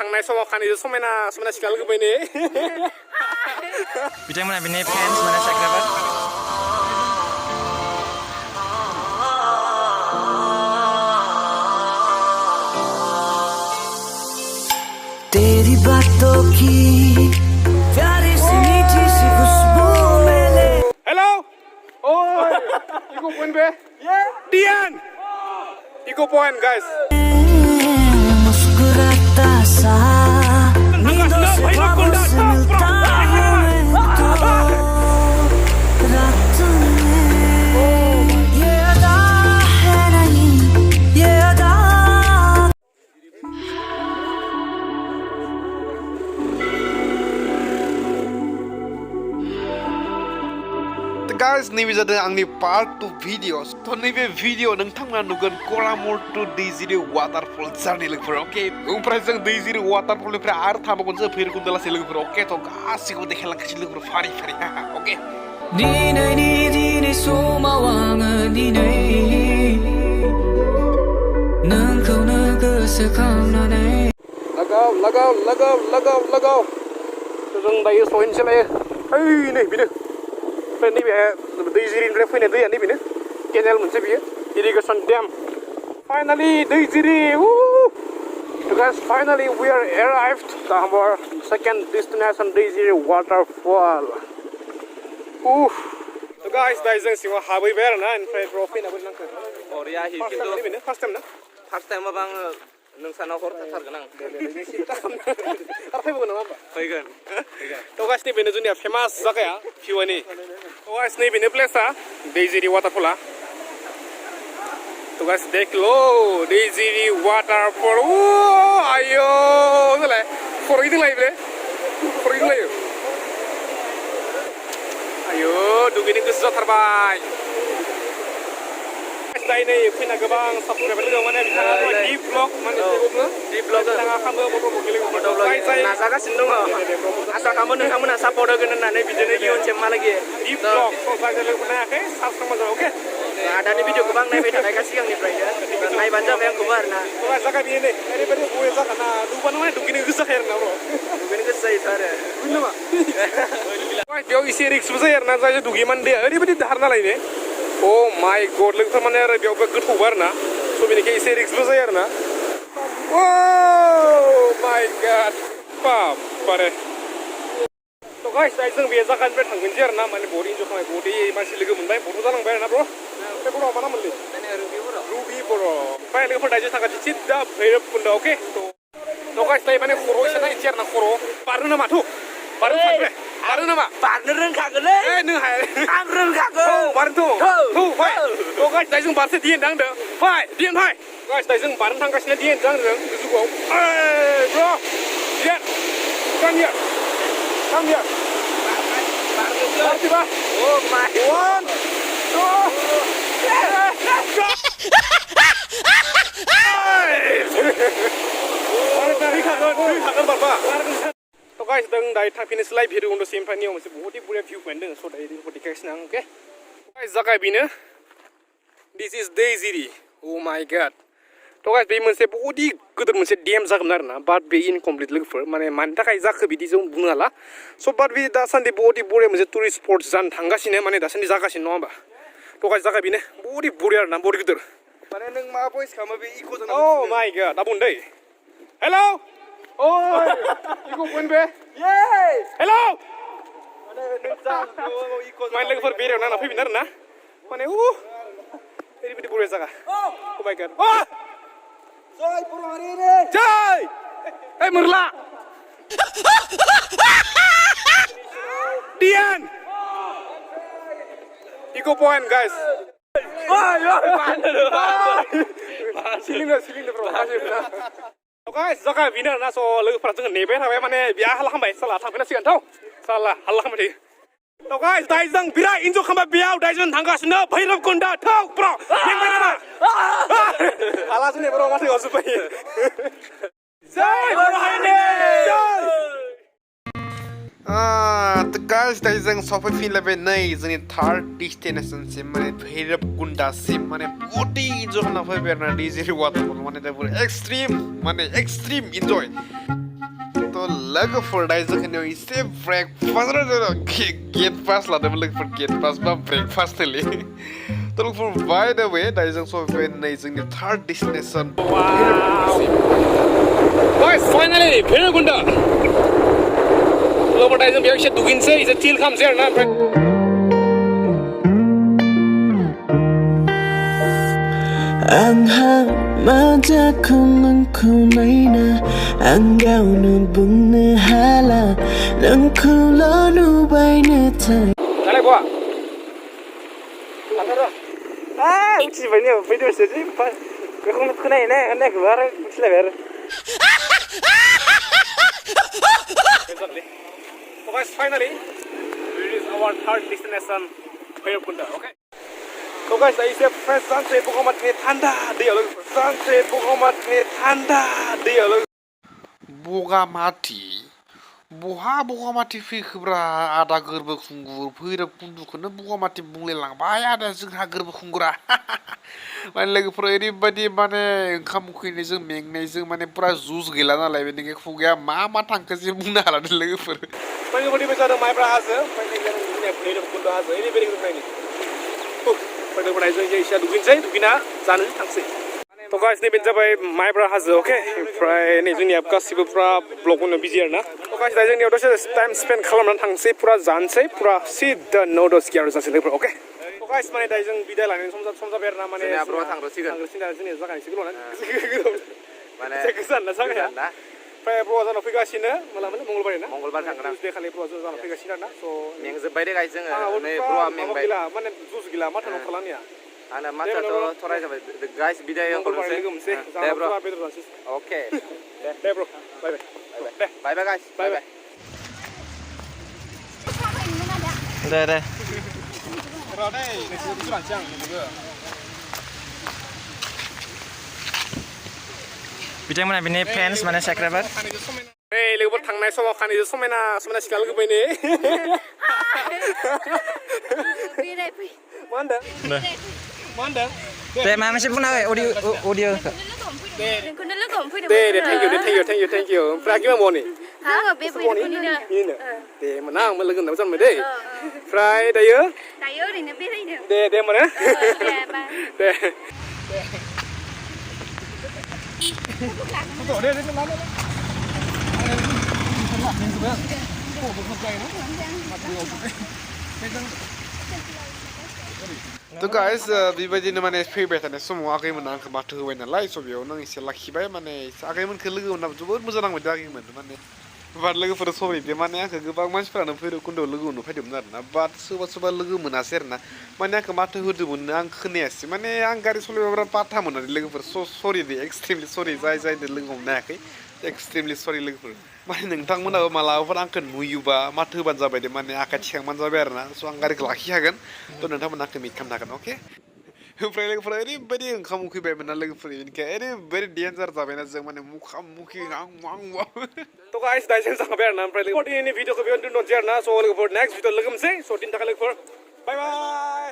थांनाय समाव खानैजों समायना समायना सिख्ला लोगो मोनो बिथांमोना बिनि फेन्स माने साग्राबा तेरी बातों की प्यारी सी मीठी सी खुशबू मिले Hello oh Iko point be Dian Iko point guys मुस्कुराता सा नींदों से ख्वाबों से मिलता हूँ मैं तो रात में ये अदा है नहीं ये अदा Guys, name is the part 2 videos. So, name video nangthangna nugan Gwrbw to Dwijiri waterfall journey look for okay. Upra jang Dwijiri waterfall upra ar thamukon se Bhairabkunda la se look for okay. To gasiko dekhelang kasi look for fari okay. Ni nei sumawang ni nei nang kau na ke sekang na nei लगाओ जों दायो सहैनोसैलाय ओइ नै बेनो ओमफ्राय नैबे दैजिरिनिफ्राय फैनाय दैया नैबेनो केनेल मोनसे बियो इरिगेसन डेम फाइनाली दैजिरि guys finally we are arrived to our second destination दैजिरि waterfall so guys दायो जों सिङाव हाबहैबाय आरोना ओमफ्राय र' फैनाबो नांखो अरिया हि किन्तु नैबेनो फार्स्ट टाइम ना फार्स्ट टाइम माबा आङो नोंसानाव हर थाथारगोन आं आरो फैबावगोन नामा होमबा फैगोन तो गाइस नैबेनो जोंनिया फेमास जायगाया भिउनि तो गाइस नैबेनो प्लेसआ दैजिरि वाटारफला तो गाइस देख लो दैजिरि वाटारफल ओ आयो होनलाय खर'गिदिंलायो बे खर'गिदिंलायो आयो दुगैनो गोसो जाथारबाय दायो नै फैना गोबां साबस्क्राइबार लोगो माने बिथाङा डिप ब्लग माने डिप ब्लग बिथाङा खालामो फट' ब्लग नाजागासिनो दङ आसा खालामो नोंथांमोना सापर्ट होगोन होननानै बिदिनो इयुनसिम मालागि डिप ब्लग जायगा लोगो मोनाखै साबस्क्राइब खालामो अके आदानि भिडिअखौ आं नायबाय थानायखा सिगांनिफ्रायनो नायबानो जाबाय आंखौबो आरोना जायगा बेयो नै ओरैबायदि बया जायगा ना नुबानो माने दुगैनो गोसो जाखायो आरोना ब्र' दुगैनो गोसो जायोथ' आरो दुगैनो नामा बेयाव एसे रिक्सबो जायो आरोना जाय दुगैमान दैया ओरैबायदि दाहार नालाय ओ माय गड लोगोफोर माने आरो बेयावबो गोथौबो आरोना स' बेनिखाय एसे रिक्सबो जायो आरोना ओ माय गड बारे थ' गाइस दायो जों बे जायगानिफ्राय थांगोनसै आरोना माने बहुत इन्जय खालामबाय बहुत मानसि लोगो मोनबाय बहुत जालांबाय आरोना ब्र' ओमफ्राय बर'आ मा नाममोनलै रुबि बर' ओमफ्राय लोगोफोर दायो जों थांगासिनो सिद्दा भैरबकुन्दा अके थ' गाइस दायो माने खर' एसे नायनोसै आरोना खर' बारनो नामाथ' बारनो थांबाय बारनो नामा बारनो रोंखागोनलै नों हाया आं रोंखागौ बारनोथ' फै थ' गाइस दायो जों बारसै दिएन दांदों फै दिएन फै गाइस दायो जों बारनो थांगासिनो दिएन दांदों गोजौआव ब्र' दिएन come here बारनोबा oh my 1 2 let's go खागोन बारबा थ' गाइस जों दायो थांफिनोसैलाय भैरबकुन्द ओमफ्राय नियाव मोनसे बहुत बुरजा भिउ पइन्ट दङ स' दायो बेखौ देखायगासिनो आं अके गाइस जायगा बेनो दिस इज दैजिरि अ माय गड थ' गाइस बे मोनसे बहुत गिदिर मोनसे डेम जागोन आरोना बाट बे इनकमप्लिट लोगोफोर माने मानि थाखाय जाखो बिदि जों बुंनो हाला स' बाट बे दासान्दि बहुत बरिया मोनसे टुरिस्ट स्पट जानो थांगासिनो माने दासान्दि जागासिनो नङा होमबा थ' गाइस जायगा बेनो बहुत बरिया आरोना बहुत गिदिर माने नों मा भइस खालामो बे इक' जाना अ माय गड दा बुंदै हेलौ ओइ इक' पइन्ट बे हेलौ माने लोगोफोर बेरायाव नांना फैफिन आरोना माने ओरैबायदि बरिया जायगा अ माय गड जय बर' हारिनि जय ओइ मोरला Dian Iko point guys सिलिंदर bro guys जागा बिनो ना स' लोगोफोरा जोङो नेबाय थाबाय माने बिया हाल्ला खालामबाय साला थांफिननांसिगोन थ' साला हाल्ला खालामबाय थायो थ' गाइस दायो जों बिराद इन्जय खालामबाय बेयाव दायो जों थांगासिनो भैरबकुन्दा थ' ब्र' नेबाय नामा हाला जोंनि बर' माथो हरजोब्बाय जय बर' हारिनि The guys दायो जों सफैफिनलायबाय नै जोंनि थार्ड डेस्टिनेशनसिम माने भैरबकुन्दासिम माने बहुत इन्जय खालामना फैबाय आरोना दैजिरि वाटारफल माने दा एक्सट्रिम इन्जय लोगोफोर दायो जोंनियाव एसे ब्रेकफास्ट गेट पास लादोंमोन लोगोफोर गेट पास बा ब्रेकफास्ट होलै थ' लोगोफोर बाय द वे दायो जों सफैबाय नै जोंनि third destination Guys, finally, Bhairabkunda. Look what I am here. Dugin say is a chill comes here now. Ang maja khungur kunaina ang gao nu bung nu hala nang kulo nu bai nu thai. Dale, boa. uchi bani video sesi khungur kunaina ane khbar uchi la ver So guys, finally, it is our third destination, Bhairabkunda. Okay. So guys, I say first sunset pokok ni thanda dia loh. Sunset pokok ni thanda dia loh. बगामाथि फैखोब्रा आदा गोरबो खुंगुर भैरबकुन्दखौनो बगामाथि बुंलायलांबाय आदा जोंहा गोरबो खुंगुरा माने लोगोफोर ओरैबायदि माने ओंखाम उखैनायजों मेंनायजों माने पुरा जुस गैला नालाय बेनिखाय खुगाया मा थांखो जे बुंनो हाला लोगोफोर Pagi besar माइब्रा हाजो pagi जोंनिया भैरबकुन्द हाजो ओरैबायदि नायनि भैरबकुन्द हाजो इसे दुगैना जानो थांसै तो गाइस नैबे जाबाय माइब्रा हाजो ओके ओमफ्राय नै जोंनिया गासिबो पुरा ब्लगआवनो बिजि आरोना तो गाइस दायो जोंनियाव दसे टाइम स्पेन्ड खालामनानै थांसै पुरा जानोसै पुरा सिदा न'दस कियार जासै लोगोफोर ओके तो गाइस माने दायो जों बिदाय लानायनि सम जाबाय आरोना माने जोंनिया थांग्रोसिगोन जोंनिया जागायसिगोन माने गोजान ना जागाया ओमफ्राय ब्र'आ जाना फैगासिनो माला मोनो मंगलबार ना मंगलबार थांगोन आं बे खालि ब्र'आ जाना फैगासिनो आरोना स' मेंजोब्बाय दे गाइस जोङो नै ब्र'आ मेंबाय माने जुस गैला मा थानाव खालामनिया आंना माथाथ' थराय जाबाय गाइस बिदाय हरनोसै दे ब्र' अके दे ब्र' bye bye bye guys bye bye दे र' दे नोंसोर बिसोरानोसै आं नोंबो बिथांमोना बिनि फ्रेन्ड्स माने साबस्क्राइबार नै लोगोफोर थांनाय समाव खानैजों समायना सिख्ला लोगो फैनो मा होनदों मा होनदों दे माबा मोनसे बुंना हो अडिअ'खौ दे थेंक इउ ओमफ्राय आखि मावनि दे मोना आं लोगो होननाबो जानबाय दै ओमफ्राय दायो ओरैनो बेरायनो दे मोनो दे तो गाइस बेबायदिनो माने फैबाय थानाय समाव आगैमोना आंखौ माथो होबाय नालाय स' बेयावनो आं एसे लाखिबाय माने आगैमोनखौ लोगो मोनना जोबोद मोजां नांबाय आगैमोन माने बाट लोगोफोर सरि दे माने आंखौ गोबां मानसिफोरानो भैरबकुन्दआव लोगो मोननो फैदोंमोन आरोना बाट सोरबा लोगो मोनासै आरोना माने आंखौ माथो होदोंमोन आं खोनायासै माने आं गारि सालायबा बिराद बाथा मोननानै लोगोफोर सरि दे एक्सट्रिमलि सरि जायदो लोगो हमनो हायाखै एक्सट्रिमलि सरि लोगोफोर माने नोंथांमोनाबो मालाबाफोर आंखौ नुयोबा माथो होबानो जाबाय दे माने आखाइ थिखांबानो जाबाय आरोना स' आं गारिखौ लाखिखागोन थ' नोंथांमोना आंखौ मिट खालामनो हागोन अके ओमफ्राय लोगोफोरा ओरैबायदि ओंखाम उखैबायमोन ना लोगोफोर बेनिखाय ओरैबायदि डेन्जार जाबायना जों माने मुखि तो गाइस दायो जों जाबाय आरोना ओमफ्राय दिनैनि भिडिअखौ बेयावनो दोनथ'नोसै आरोना स' लोगोफोर नेक्स्ट भिडिअ लोगो मोनसै स' दिननि थाखाय लोगोफोर बाय बाय